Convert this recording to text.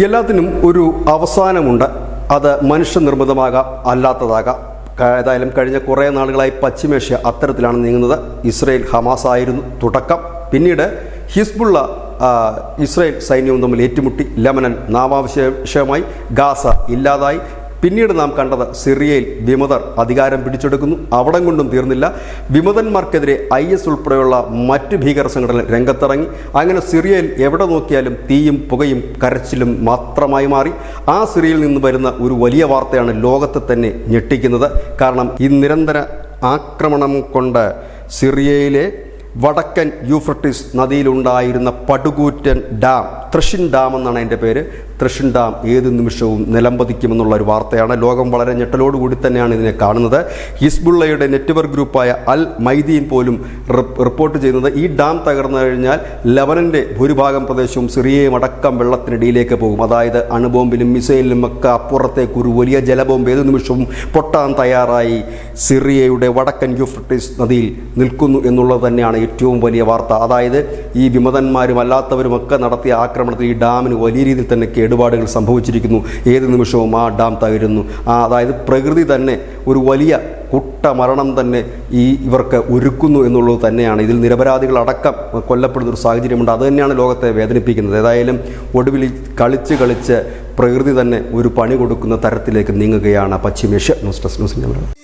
എല്ലാത്തിനും ഒരു അവസാനമുണ്ട്. അത് മനുഷ്യനിർമ്മിതമാകാം, അല്ലാത്തതാകാം. ഏതായാലും കഴിഞ്ഞ കുറേ നാളുകളായി പശ്ചിമേഷ്യ അത്തരത്തിലാണ് നീങ്ങുന്നത്. ഇസ്രയേൽ ഹമാസ് ആയിരുന്നു തുടക്കം. പിന്നീട് ഹിസ്ബുള്ള ഇസ്രയേൽ സൈന്യവും തമ്മിൽ ഏറ്റുമുട്ടി. ലെബനൻ നാമാവശേഷമായി. ഗാസ ഇല്ലാതായി. പിന്നീട് നാം കണ്ടത് സിറിയയിൽ വിമതർ അധികാരം പിടിച്ചെടുക്കുന്നു. അവിടം കൊണ്ടും തീർന്നില്ല. വിമതന്മാർക്കെതിരെ IS ഉൾപ്പെടെയുള്ള മറ്റ് ഭീകര സംഘടനകൾ രംഗത്തിറങ്ങി. അങ്ങനെ സിറിയയിൽ എവിടെ നോക്കിയാലും തീയും പുകയും കരച്ചിലും മാത്രമായി മാറി. ആ സിറിയയിൽ നിന്ന് വരുന്ന ഒരു വലിയ വാർത്തയാണ് ലോകത്തെ തന്നെ ഞെട്ടിക്കുന്നത്. കാരണം ഈ നിരന്തര ആക്രമണം കൊണ്ട് സിറിയയിലെ വടക്കൻ യൂഫ്രട്ടീസ് നദിയിലുണ്ടായിരുന്ന പടുകൂറ്റൻ ഡാം, ത്രഷിൻ ഡാം എന്നാണ് അതിൻ്റെ പേര്, ത്രഷിൻ ഡാം ഏത് നിമിഷവും നിലംപതിക്കുമെന്നുള്ള ഒരു വാർത്തയാണ്. ലോകം വളരെ ഞെട്ടലോടുകൂടി തന്നെയാണ് ഇതിനെ കാണുന്നത്. ഹിസ്ബുള്ളയുടെ നെറ്റ്വർക്ക് ഗ്രൂപ്പായ അൽ മൈദീൻ പോലും റിപ്പോർട്ട് ചെയ്യുന്നത് ഈ ഡാം തകർന്നു കഴിഞ്ഞാൽ ലെബനൻ്റെ ഭൂരിഭാഗം പ്രദേശവും സിറിയയും അടക്കം വെള്ളത്തിനടിയിലേക്ക് പോകും. അതായത് അണുബോംബിലും മിസൈലിലും ഒക്കെ അപ്പുറത്തേക്ക് ഒരു വലിയ ജലബോംബ് ഏത് നിമിഷവും പൊട്ടാൻ തയ്യാറായി സിറിയയുടെ വടക്കൻ യൂഫ്രട്ടീസ് നദിയിൽ നിൽക്കുന്നു എന്നുള്ളത് തന്നെയാണ് ഏറ്റവും വലിയ വാർത്ത. അതായത് ഈ വിമതന്മാരും അല്ലാത്തവരുമൊക്കെ നടത്തിയ ആക്രമണത്തിൽ ഈ ഡാമിന് വലിയ രീതിയിൽ തന്നെ കേടുപാടുകൾ സംഭവിച്ചിരിക്കുന്നു. ഏത് നിമിഷവും ആ ഡാം തകരുന്നു. അതായത് പ്രകൃതി തന്നെ ഒരു വലിയ കുട്ടമരണം തന്നെ ഇവർക്ക് ഒരുക്കുന്നു എന്നുള്ളത് തന്നെയാണ്. ഇതിൽ നിരപരാധികളടക്കം കൊല്ലപ്പെടുന്ന ഒരു സാഹചര്യമുണ്ട്. അത് തന്നെയാണ് ലോകത്തെ വേദനിപ്പിക്കുന്നത്. ഏതായാലും ഒടുവിൽ കളിച്ച് പ്രകൃതി തന്നെ ഒരു പണി കൊടുക്കുന്ന തരത്തിലേക്ക് നീങ്ങുകയാണ് പശ്ചിമേഷ്യ. News desk.